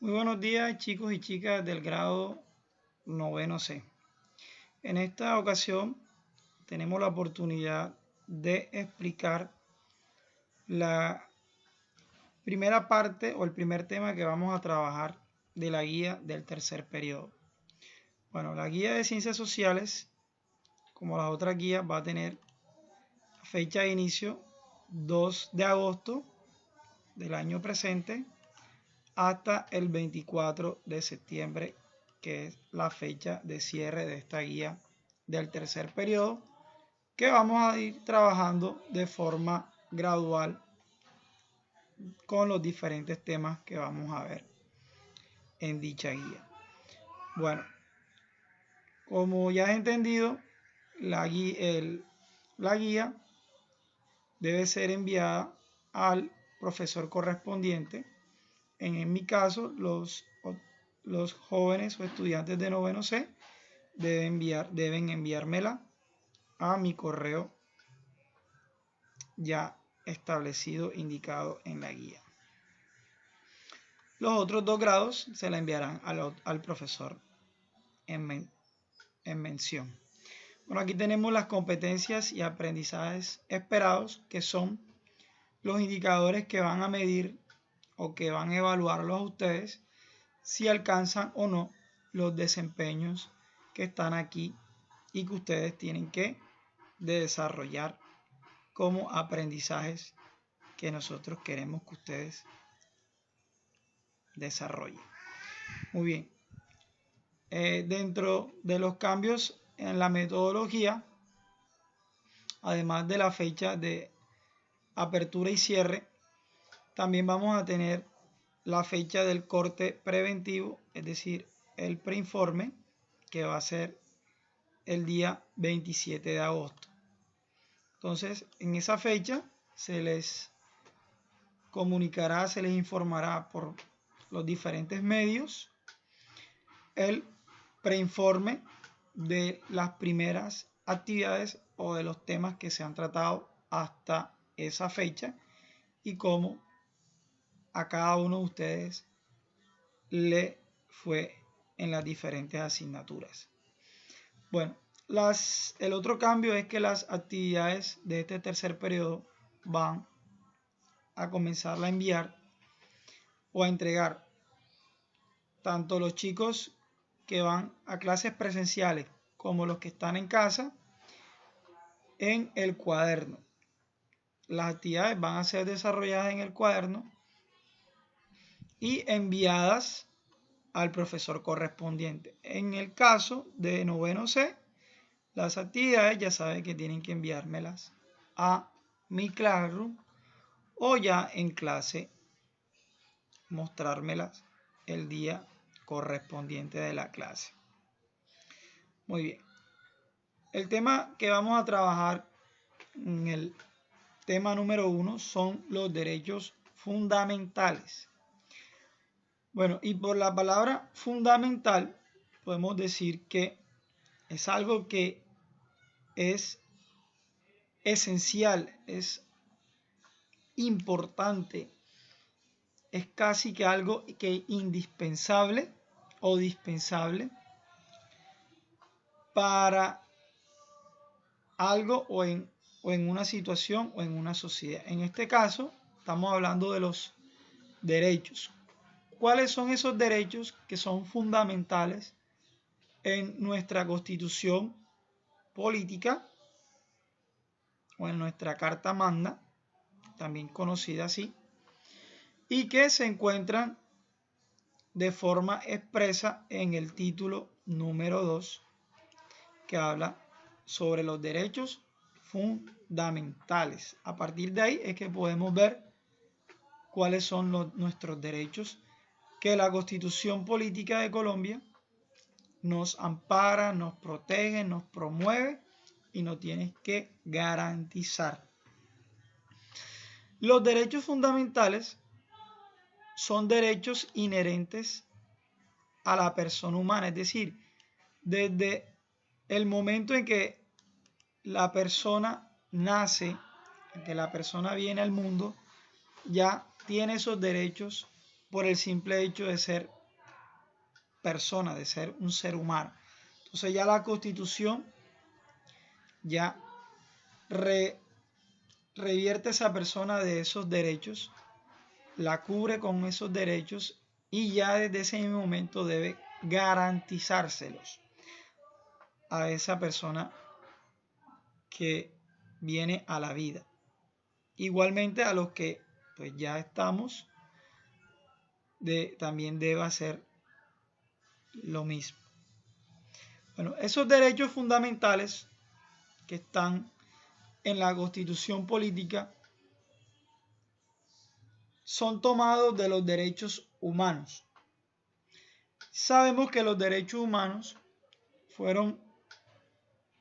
Muy buenos días, chicos y chicas del grado noveno C. En esta ocasión tenemos la oportunidad de explicar la primera parte o el primer tema que vamos a trabajar de la guía del tercer periodo. Bueno, la guía de ciencias sociales, como las otras guías, va a tener fecha de inicio 2 de agosto del año presente hasta el 24 de septiembre, que es la fecha de cierre de esta guía del tercer periodo, que vamos a ir trabajando de forma gradual con los diferentes temas que vamos a ver en dicha guía. Bueno, como ya has entendido, la guía debe ser enviada al profesor correspondiente. En mi caso, los jóvenes o estudiantes de noveno C deben enviármela a mi correo ya establecido, indicado en la guía. Los otros 2 grados se la enviarán al profesor en mención. Bueno, aquí tenemos las competencias y aprendizajes esperados, que son los indicadores que van a medir o que van a evaluarlos a ustedes si alcanzan o no los desempeños que están aquí y que ustedes tienen que desarrollar como aprendizajes que nosotros queremos que ustedes desarrollen. Muy bien. Dentro de los cambios en la metodología, además de la fecha de apertura y cierre, también vamos a tener la fecha del corte preventivo, es decir, el preinforme, que va a ser el día 27 de agosto. Entonces, en esa fecha se les comunicará, se les informará por los diferentes medios el preinforme de las primeras actividades o de los temas que se han tratado hasta esa fecha y cómo a cada uno de ustedes le fue en las diferentes asignaturas. Bueno, el otro cambio es que las actividades de este tercer periodo van a comenzar a enviar o a entregar tanto los chicos que van a clases presenciales como los que están en casa en el cuaderno. Las actividades van a ser desarrolladas en el cuaderno y enviadas al profesor correspondiente. En el caso de noveno C, las actividades ya saben que tienen que enviármelas a mi Classroom o ya en clase mostrármelas el día correspondiente de la clase. Muy bien. El tema que vamos a trabajar en el tema número 1 son los derechos fundamentales. Bueno, y por la palabra fundamental podemos decir que es algo que es esencial, es importante, es casi que algo que indispensable o dispensable para algo o en una situación o en una sociedad. En este caso, estamos hablando de los derechos. ¿Cuáles son esos derechos que son fundamentales en nuestra Constitución política o en nuestra Carta Magna, también conocida así, y que se encuentran de forma expresa en el título número 2, que habla sobre los derechos fundamentales? A partir de ahí es que podemos ver cuáles son nuestros derechos que la Constitución Política de Colombia nos ampara, nos protege, nos promueve y nos tiene que garantizar. Los derechos fundamentales son derechos inherentes a la persona humana, es decir, desde el momento en que la persona nace, en que la persona viene al mundo, ya tiene esos derechos por el simple hecho de ser persona, de ser un ser humano. Entonces ya la Constitución ya revierte a esa persona de esos derechos, la cubre con esos derechos y ya desde ese mismo momento debe garantizárselos a esa persona que viene a la vida. Igualmente a los que pues ya estamos, también debe hacer lo mismo. Bueno, esos derechos fundamentales que están en la Constitución política son tomados de los derechos humanos. Sabemos que los derechos humanos fueron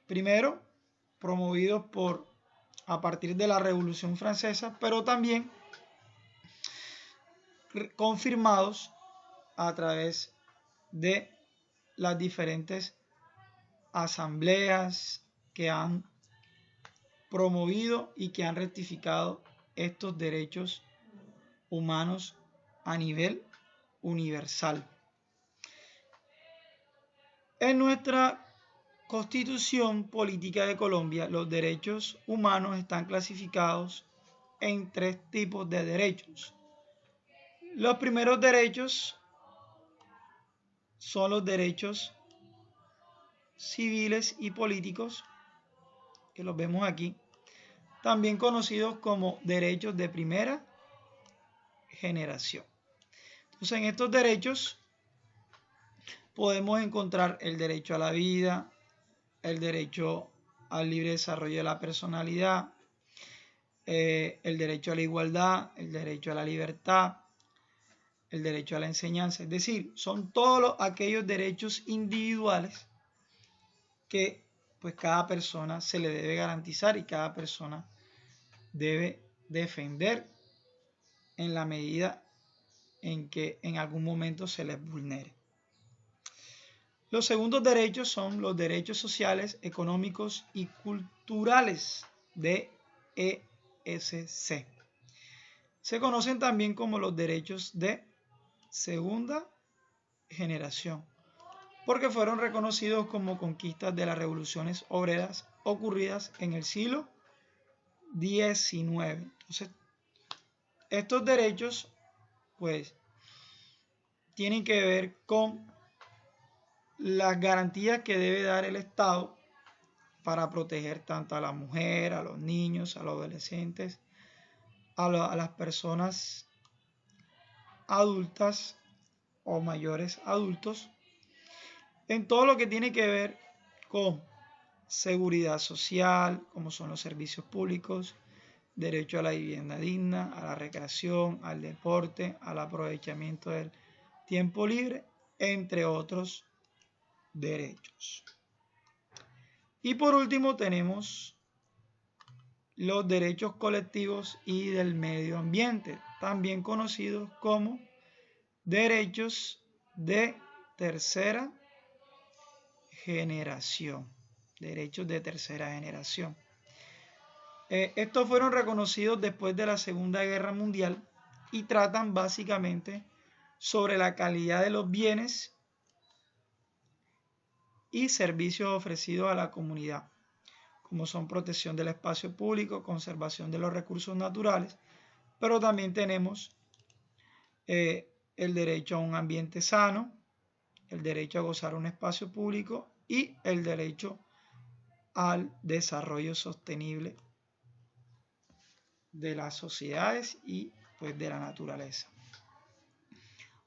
primero promovidos a partir de la Revolución Francesa, pero también confirmados a través de las diferentes asambleas que han promovido y que han rectificado estos derechos humanos a nivel universal. En nuestra Constitución Política de Colombia, los derechos humanos están clasificados en 3 tipos de derechos. Los primeros derechos son los derechos civiles y políticos, que los vemos aquí, también conocidos como derechos de primera generación. Entonces, en estos derechos podemos encontrar el derecho a la vida, el derecho al libre desarrollo de la personalidad, el derecho a la igualdad, el derecho a la libertad, el derecho a la enseñanza. Es decir, son todos aquellos derechos individuales que pues cada persona se le debe garantizar y cada persona debe defender en la medida en que en algún momento se les vulnere. Los segundos derechos son los derechos sociales, económicos y culturales de ESC. Se conocen también como los derechos de segunda generación, porque fueron reconocidos como conquistas de las revoluciones obreras ocurridas en el siglo XIX. Entonces, estos derechos, pues, tienen que ver con las garantías que debe dar el Estado para proteger tanto a la mujer, a los niños, a los adolescentes, a las personas adultas o mayores adultos, en todo lo que tiene que ver con seguridad social, como son los servicios públicos, derecho a la vivienda digna, a la recreación, al deporte, al aprovechamiento del tiempo libre, entre otros derechos. Y por último tenemos los derechos colectivos y del medio ambiente, también conocidos como derechos de tercera generación. Derechos de tercera generación. Estos fueron reconocidos después de la Segunda Guerra Mundial y tratan básicamente sobre la calidad de los bienes y servicios ofrecidos a la comunidad, como son protección del espacio público, conservación de los recursos naturales, pero también tenemos el derecho a un ambiente sano, el derecho a gozar un espacio público y el derecho al desarrollo sostenible de las sociedades y pues de la naturaleza.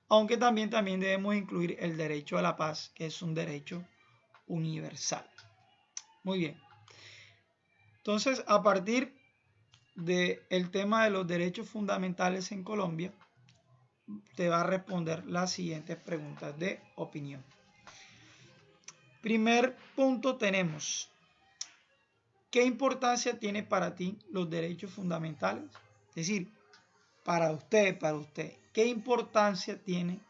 Aunque también debemos incluir el derecho a la paz, que es un derecho universal. Muy bien. Entonces, a partir del tema de los derechos fundamentales en Colombia, te va a responder las siguientes preguntas de opinión. Primer punto tenemos, ¿qué importancia tiene para ti los derechos fundamentales? Es decir, para usted, ¿qué importancia tienen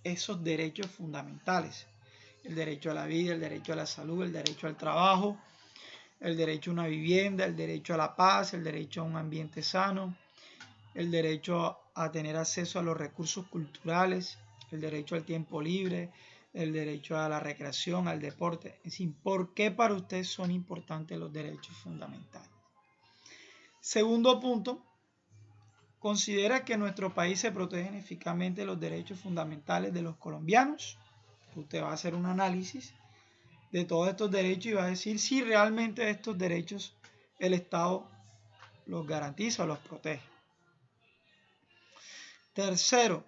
esos derechos fundamentales? El derecho a la vida, el derecho a la salud, el derecho al trabajo, el derecho a una vivienda, el derecho a la paz, el derecho a un ambiente sano, el derecho a tener acceso a los recursos culturales, el derecho al tiempo libre, el derecho a la recreación, al deporte. Es decir, ¿por qué para usted son importantes los derechos fundamentales? Segundo punto, considera que en nuestro país se protegen eficazmente los derechos fundamentales de los colombianos. Usted va a hacer un análisis de todos estos derechos y va a decir si realmente estos derechos el Estado los garantiza o los protege. Tercero,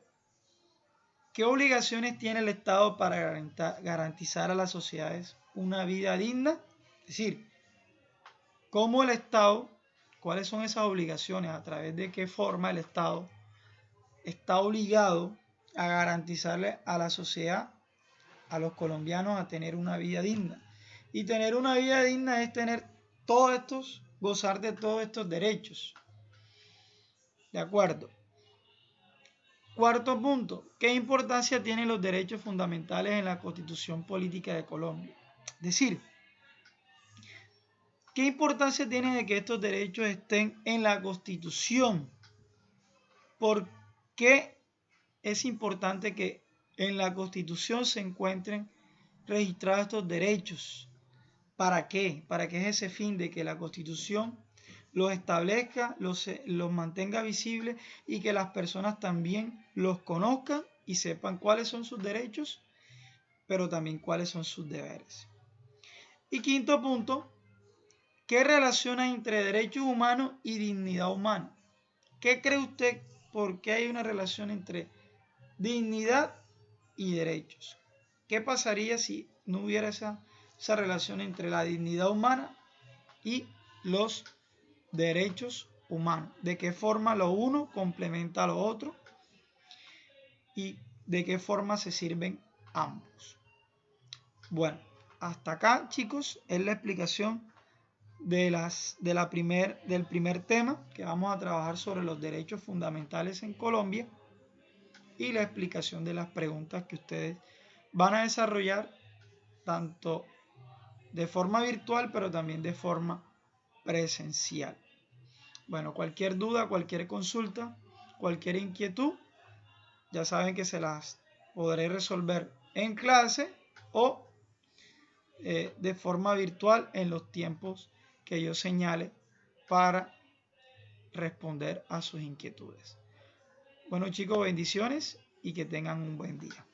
¿qué obligaciones tiene el Estado para garantizar a las sociedades una vida digna? Es decir, ¿cómo el Estado, cuáles son esas obligaciones, a través de qué forma el Estado está obligado a garantizarle a la sociedad, a los colombianos, a tener una vida digna? Y tener una vida digna es tener todos estos, gozar de todos estos derechos. ¿De acuerdo? Cuarto punto, ¿qué importancia tienen los derechos fundamentales en la Constitución Política de Colombia? Es decir, ¿qué importancia tiene de que estos derechos estén en la Constitución? ¿Por qué es importante que en la Constitución se encuentren registrados estos derechos? ¿Para qué? ¿Para qué es ese fin de que la Constitución los establezca, los mantenga visibles y que las personas también los conozcan y sepan cuáles son sus derechos, pero también cuáles son sus deberes? Y quinto punto, ¿qué relación hay entre derechos humanos y dignidad humana? ¿Qué cree usted por qué hay una relación entre dignidad y derechos? ¿Qué pasaría si no hubiera esa relación entre la dignidad humana y los derechos humanos? ¿De qué forma lo uno complementa a lo otro? ¿Y de qué forma se sirven ambos? Bueno, hasta acá, chicos, es la explicación del primer tema que vamos a trabajar sobre los derechos fundamentales en Colombia y la explicación de las preguntas que ustedes van a desarrollar tanto de forma virtual pero también de forma presencial. Bueno, cualquier duda, cualquier consulta, cualquier inquietud, ya saben que se las podré resolver en clase o de forma virtual en los tiempos que yo señale para responder a sus inquietudes. Bueno, chicos, bendiciones y que tengan un buen día.